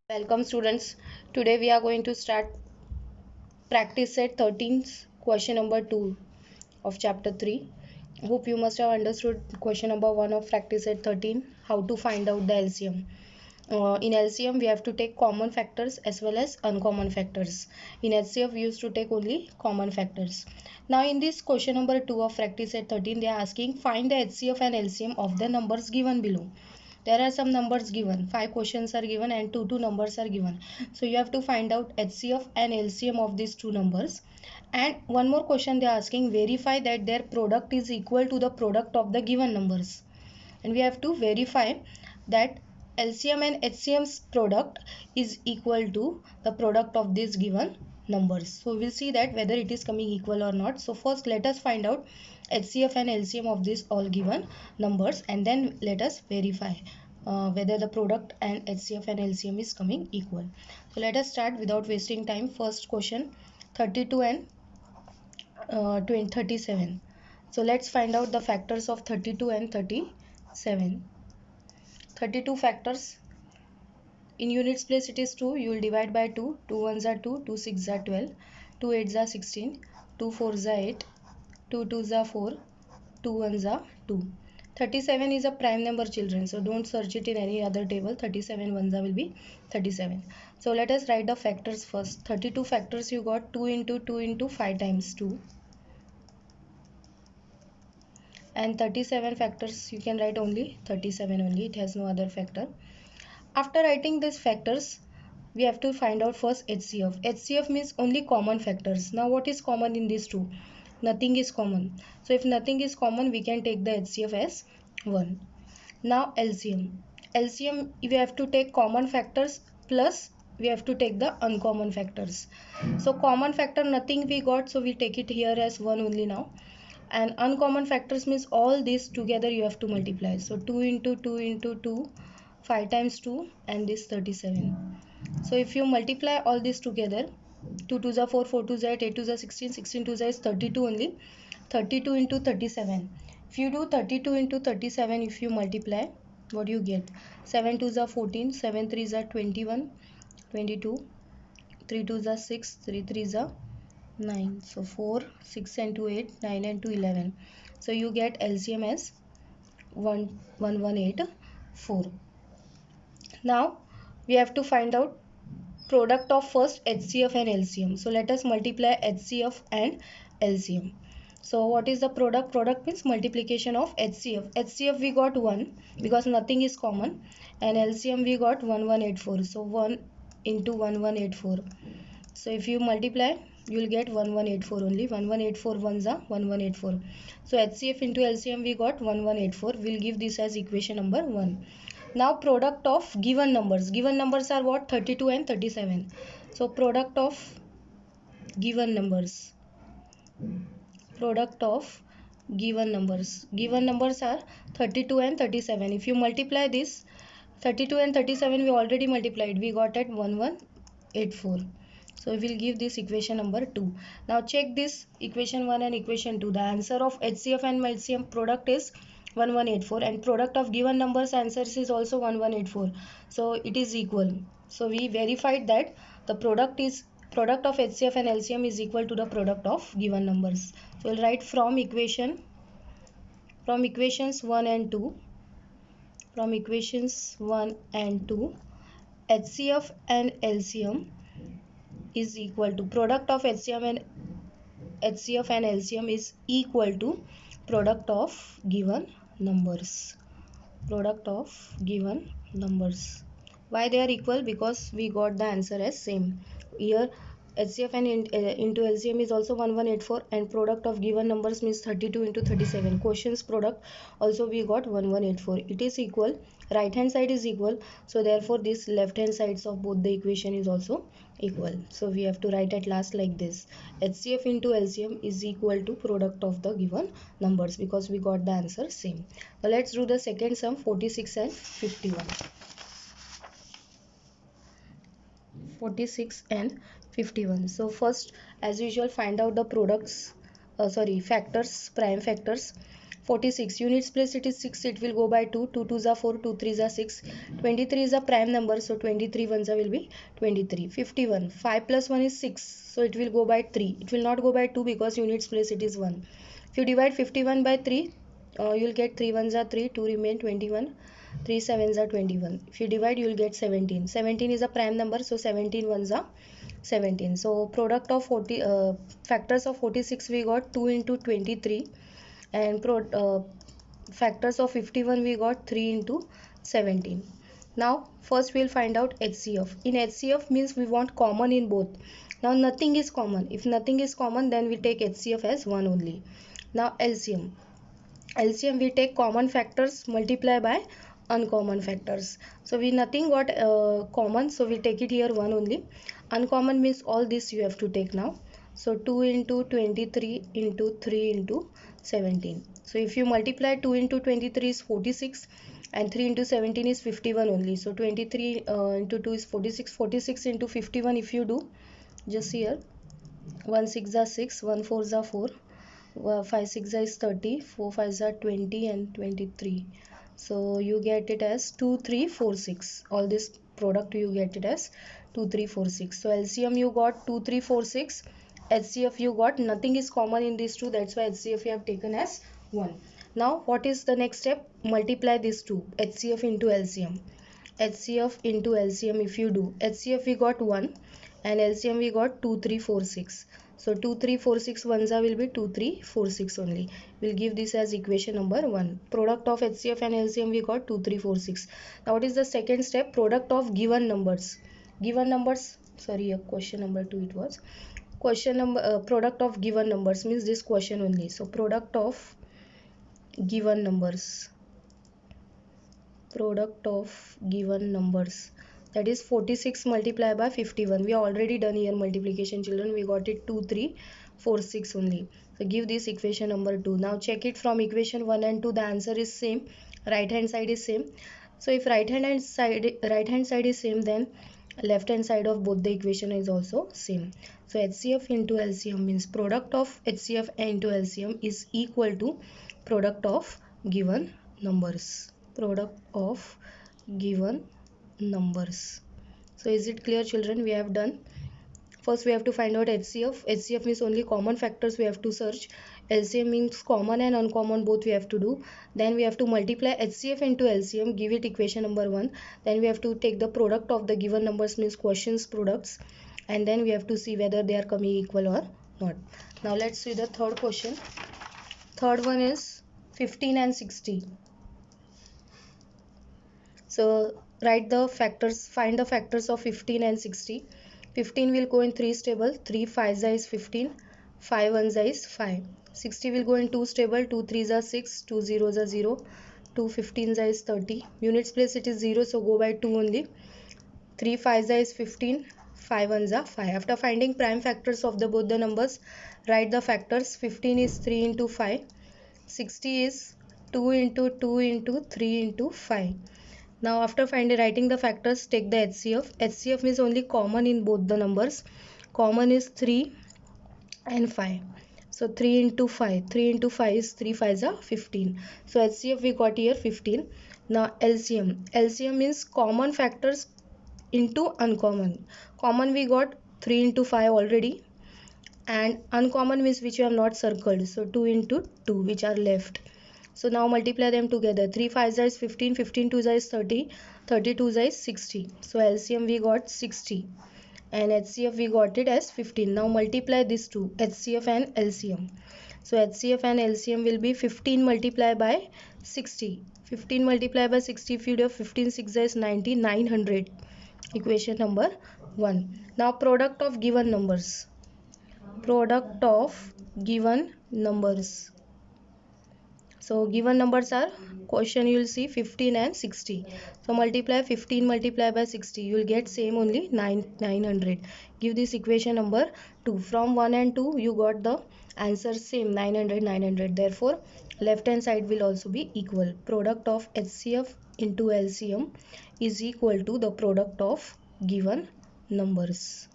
Welcome students. Today we are going to start practice set 13 question number 2 of chapter 3. Hope you must have understood question number 1 of practice set 13, how to find out the LCM. In LCM we have to take common factors as well as uncommon factors. In HCF we used to take only common factors. Now in this question number 2 of practice set 13, they are asking find the HCF and LCM of the numbers given below. There are some numbers given, 5 questions are given and 2 numbers are given. So you have to find out HCF and LCM of these two numbers. And one more question they are asking, verify that their product is equal to the product of the given numbers. And we have to verify that LCM and HCM's product is equal to the product of these given numbers. So we'll see that whether it is coming equal or not. So first let us find out HCF and LCM of these all given numbers, and then let us verify whether the product and HCF and LCM is coming equal. So let us start without wasting time. First question, 32 and 37. So let's find out the factors of 32 and 37. 32 factors. In units place it is 2. You will divide by 2. 2 ones are 2. 2 6 are 12. 2 8s are 16. 2 4s are 8. 2 2s are 4. 2 1s are 2. 37 is a prime number, children. So don't search it in any other table. 37 ones will be 37. So let us write the factors first. 32 factors you got 2 into 2 into 5 times 2. And 37 factors you can write only 37 only. It has no other factor. After writing these factors, we have to find out first HCF. HCF means only common factors. Now what is common in these two? Nothing is common. So if nothing is common, we can take the HCF as 1. Now LCM. LCM we have to take common factors plus we have to take the uncommon factors. So common factor nothing we got, so we take it here as 1 only now. And uncommon factors means all these together you have to multiply. So 2 into 2 into 2, 5 times 2, and this 37. So if you multiply all this together, 2 2s are 4, 4 2s are 8, 8 2s are 16, 16 2s is 32 only. 32 into 37. If you do 32 into 37, if you multiply, what do you get? 7 2s are 14, 7 3s are 21, 22, 3 2s are 6, 3 3s are 9. So 4, 6 and 2 8, 9 and 2 11. So you get LCM as 1184. Now we have to find out product of first HCF and LCM. So let us multiply HCF and LCM. So what is the product? Product means multiplication of HCF. HCF we got 1 because nothing is common, and LCM we got 1184. So 1 into 1184. So if you multiply, you will get 1184 only. 1184 ones are 1184. So HCF into LCM we got 1184. We'll give this as equation number 1. Now product of given numbers. Given numbers are what? 32 and 37. So product of given numbers. Product of given numbers. Given numbers are 32 and 37. If you multiply this, 32 and 37 we already multiplied. We got at 1184. So we will give this equation number 2. Now check this equation 1 and equation 2. The answer of HCF and LCM product is 1184, and product of given numbers answers is also 1184. So it is equal. So we verified that the product of HCF and LCM is equal to the product of given numbers. So we'll write from equations 1 and 2. From equations 1 and 2, HCF and LCM is equal to product of HCF and LCM is equal to product of given numbers. Product of given numbers. Why they are equal? Because we got the answer as same. Here HCF and into LCM is also 1184, and product of given numbers means 32 into 37. Quotients product also we got 1184. It is equal. Right hand side is equal. So therefore this left hand sides of both the equation is also equal. So we have to write at last like this. HCF into LCM is equal to product of the given numbers, because we got the answer same. Now let's do the second sum, 46 and 51. 46 and 51. So first, as usual, find out the products, factors, prime factors. 46 units place, it is 6, it will go by 2, 2 2s are 4, 2 3s are 6. 23 is a prime number, so 23 ones will be 23. 51, 5 plus 1 is 6, so it will go by 3. It will not go by 2 because units place it is 1. If you divide 51 by 3, you'll get 3 ones are 3, 2 remain 21. 3 sevens are 21. If you divide, you will get 17. 17 is a prime number, so 17 ones are 17. So product of 40 factors of 46 we got 2 into 23, and factors of 51 we got 3 into 17. Now first we'll find out HCF. In HCF means we want common in both. Now nothing is common. If nothing is common, then we take HCF as 1 only. Now LCM. LCM we take common factors multiply by uncommon factors. So we nothing got common, so we take it here 1 only. Uncommon means all this you have to take now. So 2 into 23 into 3 into 17. So if you multiply 2 into 23 is 46 and 3 into 17 is 51 only. So 23 into 2 is 46. 46 into 51 if you do, just here 1 6 are 6, 1 4 are 4. 5 6 is 30, 4 5 are 20 and 23. So you get it as 2346. All this product you get it as 2346. So LCM you got 2346. HCF you got nothing is common in these two. That's why HCF you have taken as 1. Now what is the next step? Multiply these two. HCF into LCM. HCF into LCM if you do. HCF we got 1 and LCM we got 2346. So 2346 ones will be 2346 only. We'll give this as equation number 1. Product of HCF and LCM we got 2346. Now what is the second step? Product of given numbers. Given numbers, sorry, question number 2 it was. Question number product of given numbers means this question only. So product of given numbers. Product of given numbers, that is 46 multiplied by 51. We are already done here multiplication, children. We got it 2346 only. So give this equation number 2. Now check it from equation 1 and 2. The answer is same. Right hand side is same. So if right hand side is same, then left hand side of both the equation is also same. So HCF into LCM means product of HCF into LCM is equal to product of given numbers. Product of given numbers. So is it clear, children? We have done. First we have to find out HCF. HCF means only common factors we have to search. LCM means common and uncommon both we have to do. Then we have to multiply HCF into LCM, give it equation number 1. Then we have to take the product of the given numbers means questions products, and then we have to see whether they are coming equal or not. Now let's see the third question. Third one is 15 and 60. So write the factors, find the factors of 15 and 60. 15 will go in 3's table, 3 5's is 15, 5 1's is 5. 60 will go in 2's table, 2 3's are 6, 2 0's are 0, 2 15's is 30. Units place it is 0, so go by 2 only. 3 5's is 15, 5 1's are 5. After finding prime factors of the both the numbers, write the factors. 15 is 3 into 5, 60 is 2 into 2 into 3 into 5. Now after writing the factors, take the HCF. HCF is only common in both the numbers. Common is 3 and 5. So 3 into 5. 3 into 5 is 3 5's are 15. So HCF we got here 15. Now LCM. LCM means common factors into uncommon. Common we got 3 into 5 already. And uncommon means which you have not circled. So 2 into 2 which are left. So now multiply them together. 3 5's is 15, 15 2's is 30, 32's is 60. So LCM we got 60 and HCF we got it as 15. Now multiply these two, HCF and LCM. So HCF and LCM will be 15 multiplied by 60. 15 multiplied by 60, if you do 15 6 is 90, 900. Equation number 1. Now product of given numbers. Product of given numbers. So given numbers are, question you will see 15 and 60. So multiply 15 multiply by 60. You will get same only 900. Give this equation number 2. From 1 and 2 you got the answer same 900 900. Therefore left hand side will also be equal. Product of HCF into LCM is equal to the product of given numbers.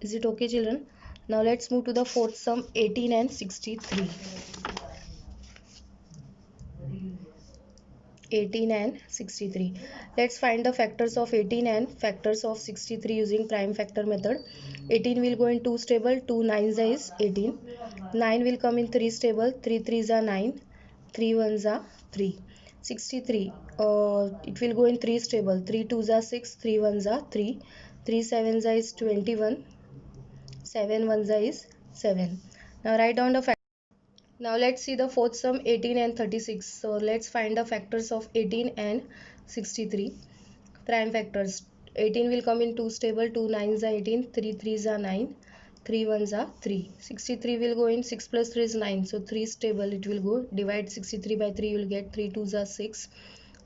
Is it okay, children? Now let's move to the fourth sum, 18 and 63. 18 and 63. Let's find the factors of 18 and factors of 63 using prime factor method. 18 will go in 2 stable, 2 nines is 18. 9 will come in 3 stable, 3 threes are 9, 3 ones are 3. 63, it will go in 3 stable, 3 twos are 6, 3 ones are 3, 3 sevens is 21, 7 ones is 7. Now write down the factors. Now let's see the fourth sum, 18 and 36. So let's find the factors of 18 and 63. Prime factors. 18 will come in 2 stable, 2 nines are 18, 3 threes are 9, 3 ones are 3. 63 will go in 6 plus 3 is 9. So 3 stable it will go. Divide 63 by 3, you will get 3 twos are 6,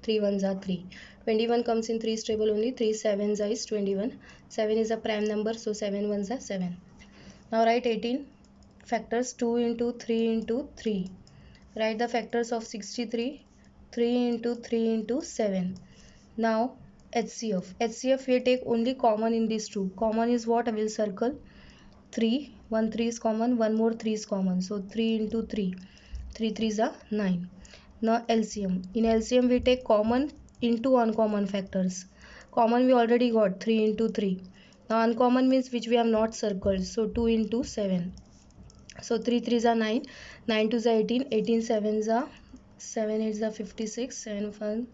3 ones are 3. 21 comes in 3 stable only, 3 sevens is 21. 7 is a prime number, so 7 ones are 7. Now write 18 factors, 2 into 3 into 3. Write the factors of 63, 3 into 3 into 7. Now HCF. HCF we take only common in these two. Common is what? I will circle 3. 1 3 is common, one more 3 is common. So 3 into 3. 3 3s are 9. Now LCM. In LCM we take common into uncommon factors. Common we already got 3 into 3. Now uncommon means which we have not circled. So 2 into 7. So 3 3s are 9, 9 2s are 18, 18 7s are 7 8s are 56, 7 1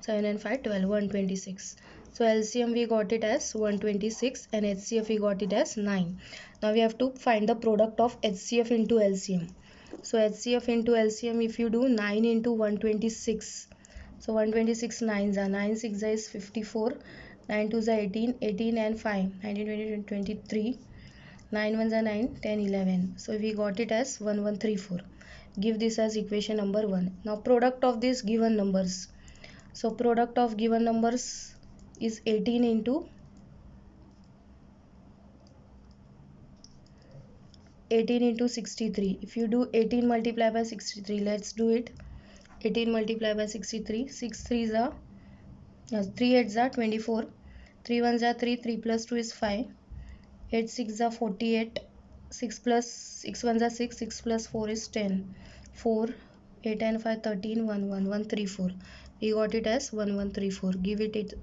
7 and 5 12, 126. So LCM we got it as 126 and HCF we got it as 9. Now we have to find the product of HCF into LCM. So HCF into LCM, if you do 9 into 126, so 126 nines are 9 6 is 54, 9 2s are 18, 18 and 5 19 20 23, 9 ones are 9, 10 11. So we got it as 1134. Give this as equation number 1. Now product of these given numbers. So product of given numbers is 18 into 63. If you do 18 multiplied by 63, let's do it. 18 multiplied by 63, 6 3s are 3 8s are 24, 3 1s are 3, 3 plus 2 is 5, 8 6 are 48, 6 plus 6 1s are 6, 6 plus 4 is 10, 4 8 and 5 13, 1 1 134. We got it as 1134. Give it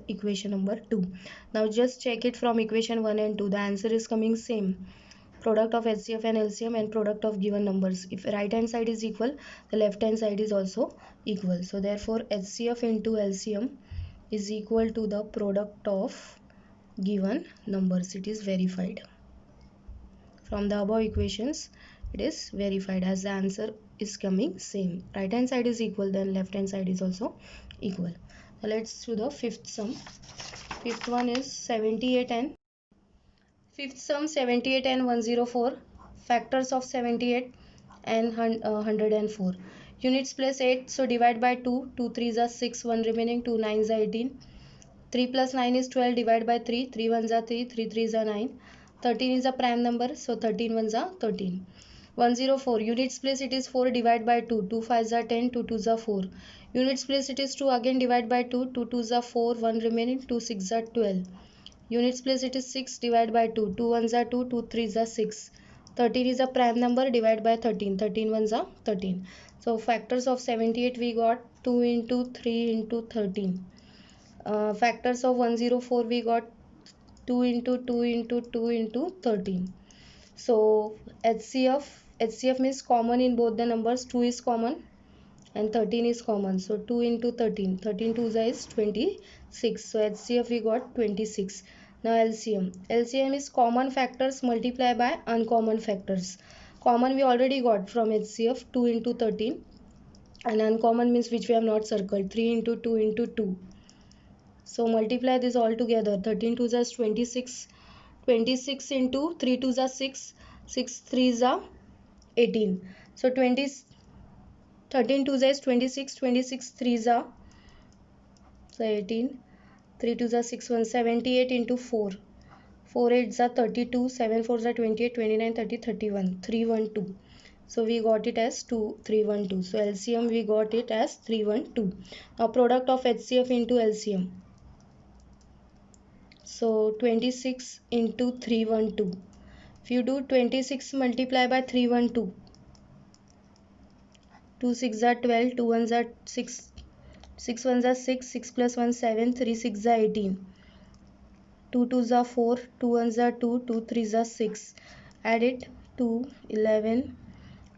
equation number 2. Now just check it from equation 1 and 2. The answer is coming same. Product of HCF and LCM and product of given numbers. If right hand side is equal, the left hand side is also equal. So therefore HCF into LCM is equal to the product of given numbers. It is verified. From the above equations, it is verified as the answer is coming same. Right hand side is equal, then left hand side is also equal. Now let's do the fifth sum. Fifth one is 78 and fifth sum 78 and 104. Factors of 78 and 104. Units place 8, so divide by 2. 2 3s are 6, 1 remaining, 2 9s are 18. 3 plus 9 is 12, divide by 3. 3 1s are 3, 3 3s are 9. 13 is a prime number, so 13 ones are 13. 104. Units place it is 4, divide by 2. 2 5s are 10, 2 2s are 4. Units place it is 2, again divide by 2. 2 2s are 4, 1 remaining, 2 6 are 12. Units place it is 6, divide by 2. 2 1s are 2, 2 3s are 6. 13 is a prime number, divide by 13. 13 ones are 13. So factors of 78 we got 2 into 3 into 13. Factors of 104 we got 2 into 2 into 2 into 13. So HCF means common in both the numbers. 2 is common and 13 is common. So 2 into 13. 13 2s is 26. So HCF we got 26. Now LCM. LCM is common factors multiplied by uncommon factors. Common we already got from HCF 2 into 13. And uncommon means which we have not circled, 3 into 2 into 2. So multiply this all together. 13 2s is 26. 26 into 3 2s are 6. 6 3s are 18. So 13 2s is 26. 26 3s are so 18. 3 2s are 6 1 78 into 4. 4 8s are 32. 7 4s are 28. 29 30 31. 312. So we got it as 312. So LCM we got it as 312. Now product of HCF into LCM. So 26 into 312. If you do 26 multiply by 312, 2 6 are 12, 2 1s are 6, 6 1s are 6, 6 plus 1 7, 3 6 are 18, 2 2s are 4, 2 1s are 2, 2 3s are 6. Add it, 2, 11,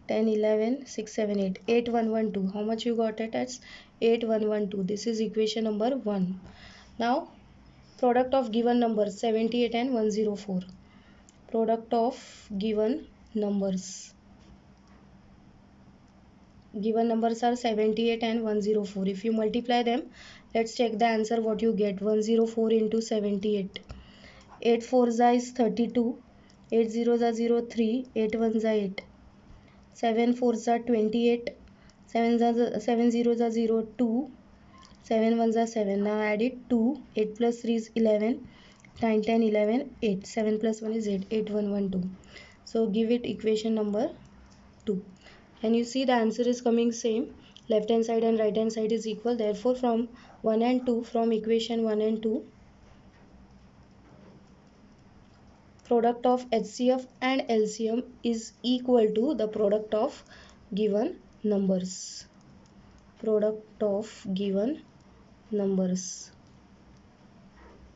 10, 11, 6, 7, 8, 8112. How much you got it as 8112? This is equation number 1. Now product of given numbers 78 and 104. Product of given numbers. Given numbers are 78 and 104. If you multiply them, let's check the answer what you get. 104 into 78. 8 4s are is 32. 8 zeros are 0 3. 8 1s are 8. 7 4s are 28. 7 zeros are 0 2. 7 1s are 7. Now add it 2. 8 plus 3 is 11. 9 10 11 8. 7 plus 1 is 8. 8 1 1 2. So give it equation number 2. And you see the answer is coming same. Left hand side and right hand side is equal. Therefore from 1 and 2, from equation 1 and 2, product of HCF and LCM is equal to the product of given numbers. Product of given numbers.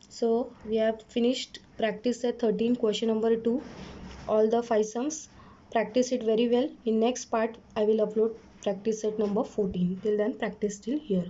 So we have finished practice set 13, question number 2, all the 5 sums. Practice it very well. In next part I will upload practice set number 14. Till then practice till here.